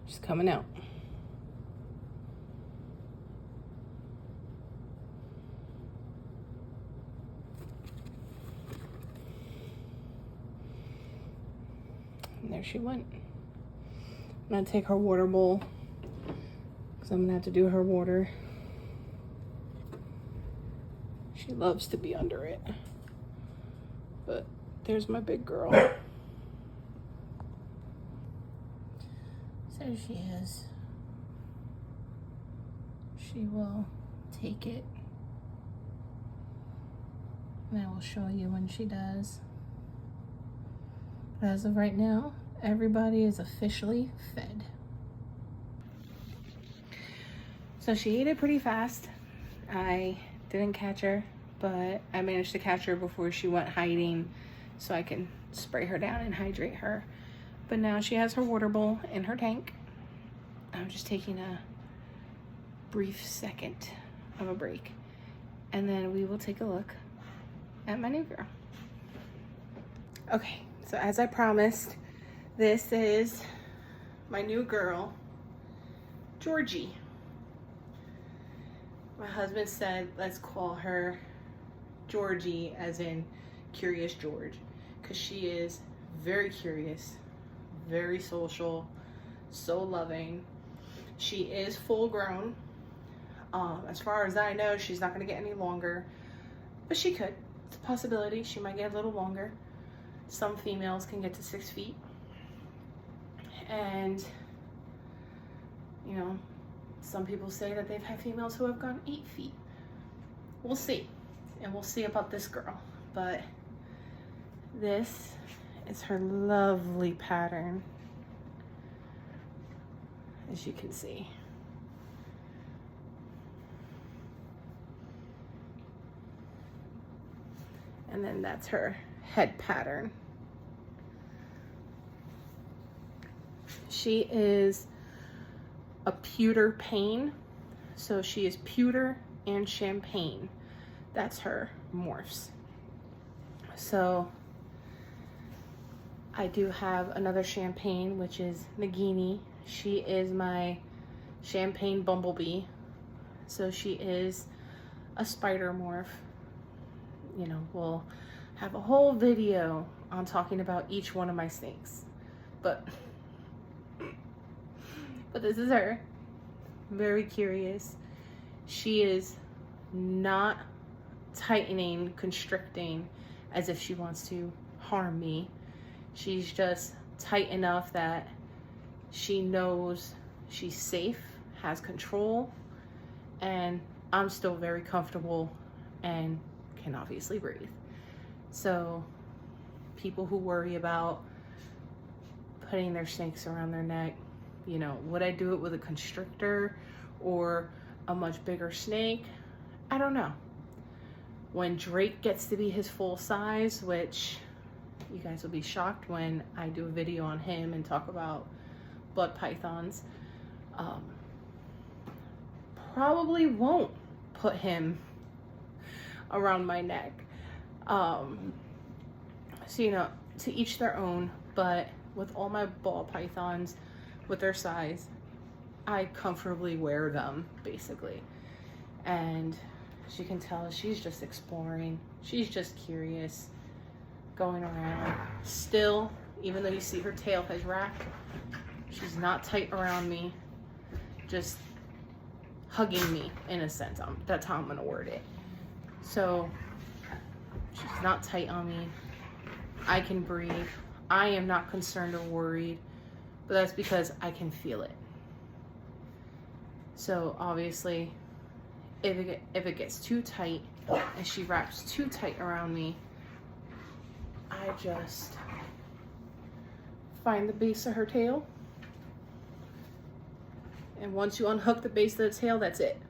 C: She's coming out. And there she went. I'm gonna take her water bowl because I'm gonna have to do her water. She loves to be under it. But there's my big girl. So she is. She will take it. And I will show you when she does. But as of right now, everybody is officially fed. So she ate it pretty fast. I didn't catch her, but I managed to catch her before she went hiding so I can spray her down and hydrate her. But now she has her water bowl in her tank. I'm just taking a brief second of a break, and then we will take a look at my new girl. Okay, so as I promised, this is my new girl, Georgie. My husband said, let's call her Georgie, as in Curious George, because she is very curious, very social, so loving. She is full grown. As far as I know, she's not going to get any longer, but she could. It's a possibility. She might get a little longer.
A: Some females can get to 6 feet. And, you know, some people say that they've had females who have gone 8 feet. We'll see. And we'll see about this girl. But this is her lovely pattern, as you can see. And then that's her head pattern. She is a pewter pane. So she is pewter and champagne. That's her morphs. So I do have another champagne, which is Nagini. She is my champagne bumblebee. So she is a spider morph. You know, we'll have a whole video on talking about each one of my snakes. But this is her. Very curious. She is not tightening, constricting as if she wants to harm me. She's just tight enough that she knows she's safe, has control, and I'm still very comfortable and can obviously breathe. So people who worry about putting their snakes around their neck, you know, would I do it with a constrictor or a much bigger snake? I don't know. When Drake gets to be his full size, which you guys will be shocked when I do a video on him and talk about blood pythons, probably won't put him around my neck. So, you know, to each their own, but with all my ball pythons, with their size, I comfortably wear them, basically. And as you can tell, she's just exploring. She's just curious, going around. Still, even though you see her tail has wrapped, she's not tight around me, just hugging me, in a sense. That's how I'm gonna word it. So she's not tight on me. I can breathe. I am not concerned or worried, but that's because I can feel it. So obviously, if it gets too tight and she wraps too tight around me, I just find the base of her tail. And once you unhook the base of the tail, that's it.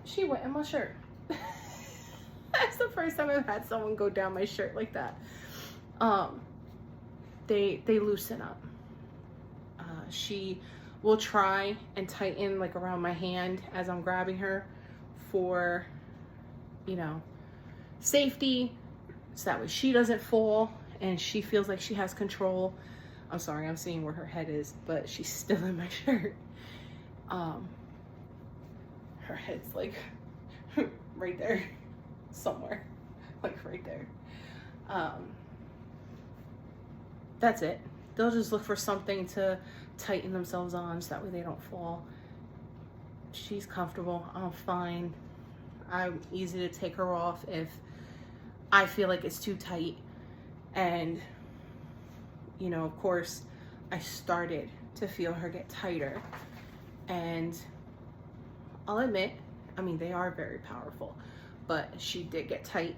A: She went in my shirt. That's the first time I've had someone go down my shirt like that. They loosen up. She will try and tighten like around my hand as I'm grabbing her for, you know, safety, so that way she doesn't fall and she feels like she has control. I'm sorry, I'm seeing where her head is, but she's still in my shirt. Her head's like right there somewhere, like right there. That's it. They'll just look for something to tighten themselves on so that way they don't fall. She's comfortable. I'm fine. I'm easy to take her off if I feel like it's too tight. And, you know, of course, I started to feel her get tighter. And I'll admit, I mean, they are very powerful, but she did get tight.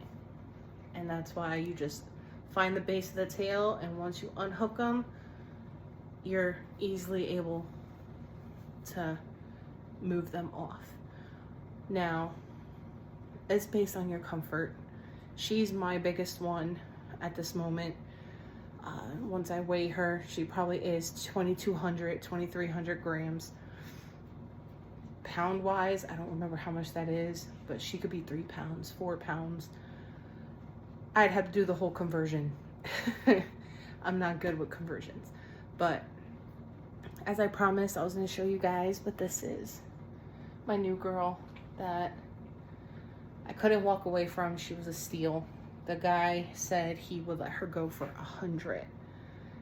A: And that's why you just find the base of the tail, and once you unhook them, you're easily able to move them off. Now, it's based on your comfort. She's my biggest one at this moment. Once I weigh her, she probably is 2,200, 2,300 grams. Pound wise, I don't remember how much that is, but she could be 3 pounds, 4 pounds. I'd have to do the whole conversion. I'm not good with conversions, but as I promised, I was going to show you guys what this is. My new girl that I couldn't walk away from. She was a steal. The guy said he would let her go for 100,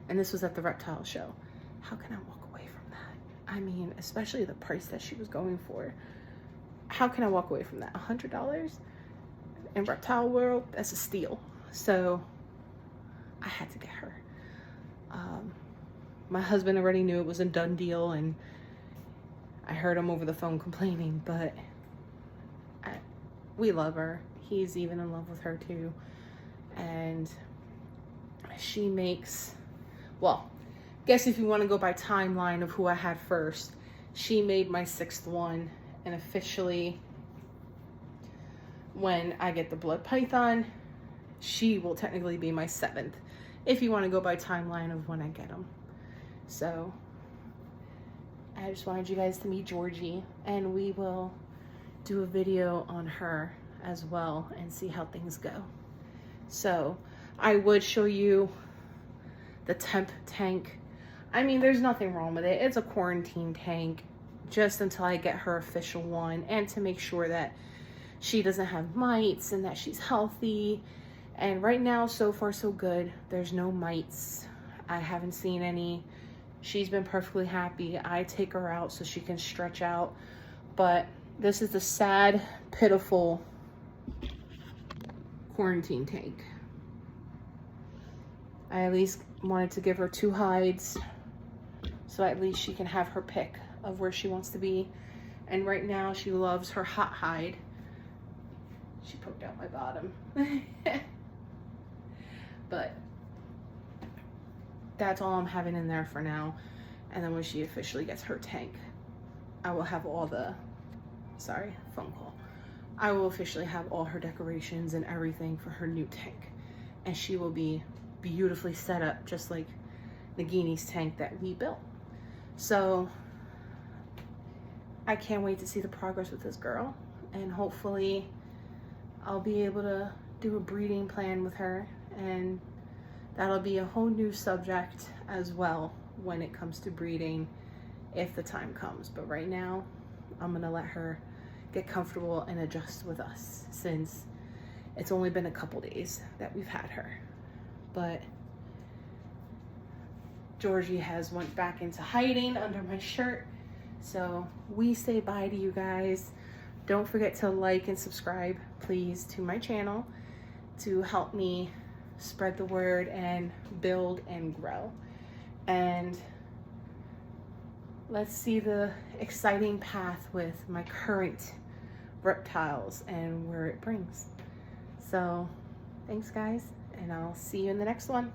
A: and this was at the Reptile show. How can I walk away from that? I mean, especially the price that she was going for. How can I walk away from that? $100 in Reptile world? That's a steal. So I had to get her. My husband already knew it was a done deal, and I heard him over the phone complaining, but we love her. He's even in love with her too. And she makes, well, guess if you want to go by timeline of who I had first, she made my 6th one, and officially when I get the blood python, she will technically be my 7th, if you want to go by timeline of when I get them. So I just wanted you guys to meet Georgie, and we will do a video on her as well and see how things go. So I would show you the temp tank. I mean, there's nothing wrong with it. It's a quarantine tank just until I get her official one, and to make sure that she doesn't have mites and that she's healthy. And right now, so far so good. There's no mites. I haven't seen any. She's been perfectly happy. I take her out so she can stretch out. But this is the sad, pitiful quarantine tank. I at least wanted to give her 2 hides, so at least she can have her pick of where she wants to be. And right now she loves her hot hide. She poked out my bottom. But that's all I'm having in there for now. And then when she officially gets her tank, I will have all the, sorry, phone call. I will officially have all her decorations and everything for her new tank. And she will be beautifully set up, just like Nagini's tank that we built. So I can't wait to see the progress with this girl. And hopefully I'll be able to do a breeding plan with her, and that'll be a whole new subject as well when it comes to breeding, if the time comes. But right now, I'm gonna let her get comfortable and adjust with us, since it's only been a couple days that we've had her. But Georgie has went back into hiding under my shirt. So we say bye to you guys. Don't forget to like and subscribe, please, to my channel to help me spread the word and build and grow. And let's see the exciting path with my current reptiles and where it brings. So thanks guys, and I'll see you in the next one.